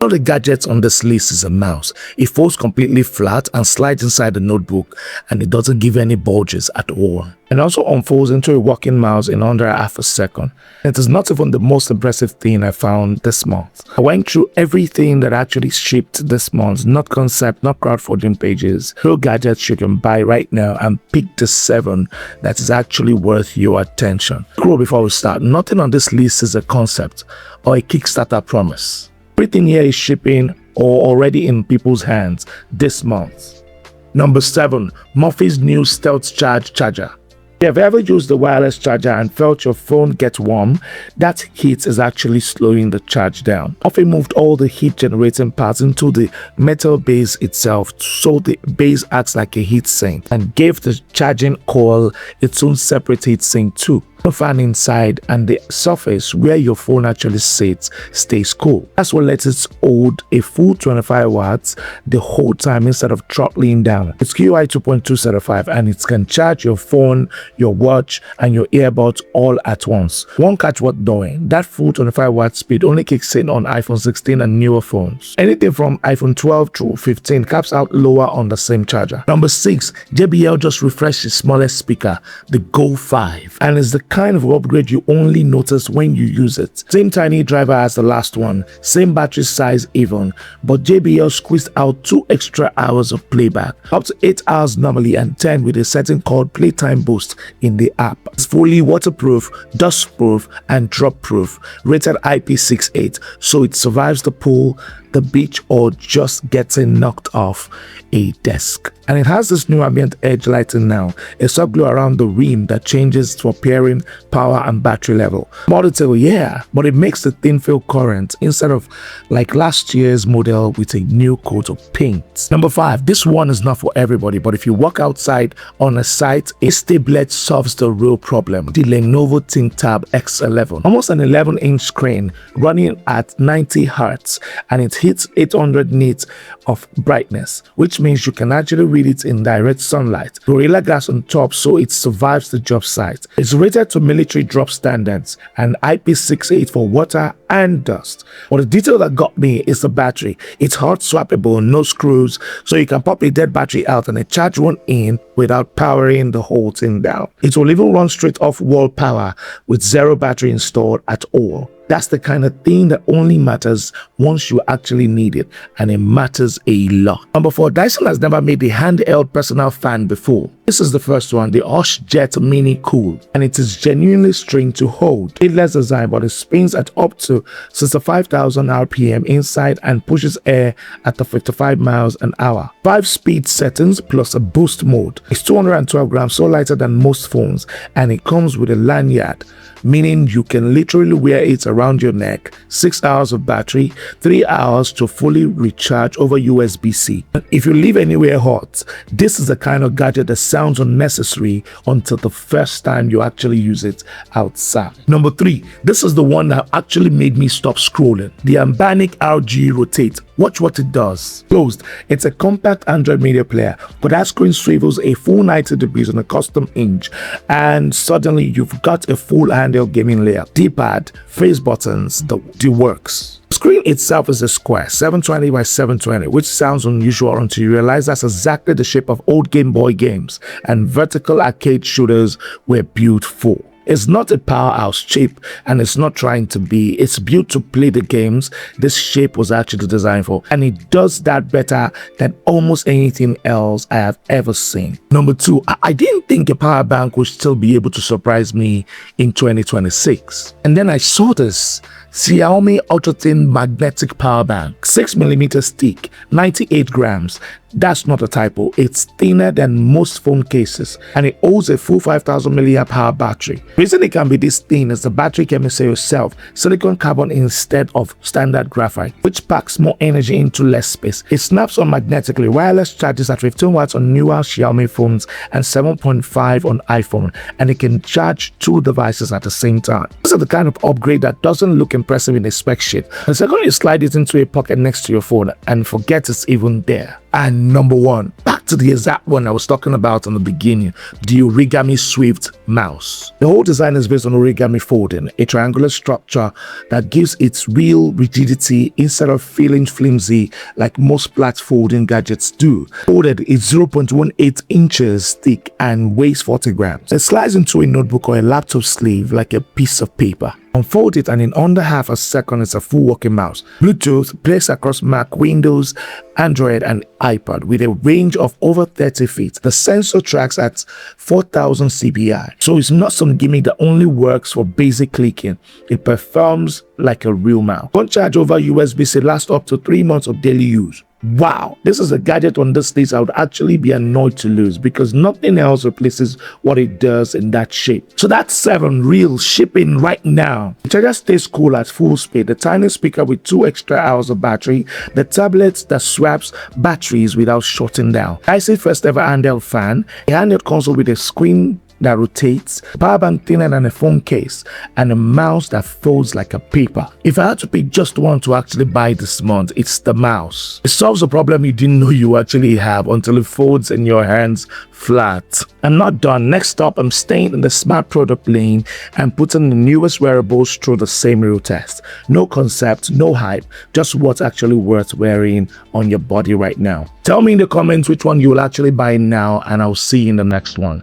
One of the gadgets on this list is a mouse. It folds completely flat and slides inside the notebook, and it doesn't give any bulges at all. It also unfolds into a working mouse in under half a second. It is not even the most impressive thing I found this month. I went through everything that actually shipped this month, not concept, not crowdfunding pages, real gadgets you can buy right now, and pick the 7 that is actually worth your attention. Cool, before we start, nothing on this list is a concept or a Kickstarter promise. Everything here is shipping or already in people's hands this month. Number 7. Mophie's new StealthCharge charger. If you have ever used the wireless charger and felt your phone get warm, that heat is actually slowing the charge down. Mophie moved all the heat generating parts into the metal base itself, so the base acts like a heat sink, and gave the charging coil its own separate heat sink too. The fan inside and the surface where your phone actually sits stays cool. That's what lets it hold a full 25 watts the whole time instead of throttling down. It's QI 2.2 certified and it can charge your phone, your watch, and your earbuds all at once. One catch worth doing: that full 25 watt speed only kicks in on iPhone 16 and newer phones. Anything from iPhone 12 through 15 caps out lower on the same charger. Number 6. JBL just refreshed its smallest speaker, the Go 5, and it's the kind of upgrade you only notice when you use it. Same tiny driver as the last one, same battery size even, but JBL squeezed out 2 extra hours of playback, up to 8 hours normally and 10 with a setting called Playtime Boost in the app. It's fully waterproof, dustproof, and drop-proof, rated IP68, so it survives the pool, the beach, or just getting knocked off a desk. And it has this new ambient edge lighting now, a subglow around the rim that changes for pairing, power, and battery level. More detail, yeah, but it makes the thing feel current instead of like last year's model with a new coat of paint. Number 5. This one is not for everybody, but if you walk outside on a site, a tablet solves the real problem. The Lenovo ThinkTab X11, almost an 11-inch screen running at 90 Hz, and it hits 800 nits of brightness, which means you can actually read it in direct sunlight. Gorilla Glass on top, so it survives the job site. It's rated to military drop standards and IP68 for water and dust. But the detail that got me is the battery. It's hot swappable, no screws, so you can pop a dead battery out and a charge one in without powering the whole thing down. It will even run straight off wall power with zero battery installed at all. That's the kind of thing that only matters once you actually need it, and it matters a lot. Number 4. Dyson has never made a handheld personal fan before. This is the first one, the HushJet Mini Cool, and it is genuinely strange to hold. Headless design, but it spins at up to 65,000 RPM inside and pushes air at the 55 miles an hour. 5 speed settings plus a boost mode. It's 212 grams, so lighter than most phones, and it comes with a lanyard, meaning you can literally wear it around your neck. 6 hours of battery, 3 hours to fully recharge over USB-C. If you live anywhere hot, this is the kind of gadget that sounds unnecessary until the first time you actually use it outside. Number 3. This is the one that actually made me stop scrolling. The Anbernic RG Rotate. Watch what it does. Closed. It's a compact Android media player, but that screen swivels a full 90 degrees on a custom hinge, and suddenly you've got a full handheld gaming layer. D-pad, face buttons, the works. The screen itself is a square, 720 by 720, which sounds unusual until you realize that's exactly the shape of old Game Boy games and vertical arcade shooters were built for. It's not a powerhouse chip, and it's not trying to be. It's built to play the games this shape was actually designed for, and it does that better than almost anything else I have ever seen. Number 2, I didn't think a power bank would still be able to surprise me in 2026. And then I saw this Xiaomi UltraThin magnetic power bank, 6mm thick, 98 grams. That's not a typo. It's thinner than most phone cases, and it holds a full 5000 mAh power battery. The reason it can be this thin is the battery chemistry itself, silicon carbon instead of standard graphite, which packs more energy into less space. It snaps on magnetically. Wireless charges at 15 watts on newer Xiaomi phones and 7.5 on iPhone, and it can charge 2 devices at the same time. This is the kind of upgrade that doesn't look impressive in a spec sheet. The second you slide it into a pocket next to your phone and forget it's even there. And number 1, back to the exact one I was talking about in the beginning, the OrigamiSwift Mouse. The whole design is based on origami folding, a triangular structure that gives it real rigidity instead of feeling flimsy like most flat folding gadgets do. Folded is 0.18 inches thick and weighs 40 grams. It slides into a notebook or a laptop sleeve like a piece of paper. Unfold it and in under half a second it's a full working mouse. Bluetooth plays across Mac, Windows, Android and iPad with a range of over 30 feet. The sensor tracks at 4000 CPI, so it's not some gimmick that only works for basic clicking. It performs like a real mouse. One charge over USB-C lasts up to 3 months of daily use. Wow, this is a gadget on this list I would actually be annoyed to lose because nothing else replaces what it does in that shape. So that's 7 real shipping right now. The charger stays cool at full speed, the tiny speaker with 2 extra hours of battery, the tablet that swaps batteries without shutting down, Dyson first ever handheld fan, a handheld console with a screen that rotates, power bank thinner than a phone case, and a mouse that folds like a paper. If I had to pick just one to actually buy this month, it's the mouse. It solves a problem you didn't know you actually have until it folds in your hands flat. I'm not done. Next up, I'm staying in the smart product lane and putting the newest wearables through the same real test. No concept, no hype, just what's actually worth wearing on your body right now. Tell me in the comments which one you will actually buy now, and I'll see you in the next one.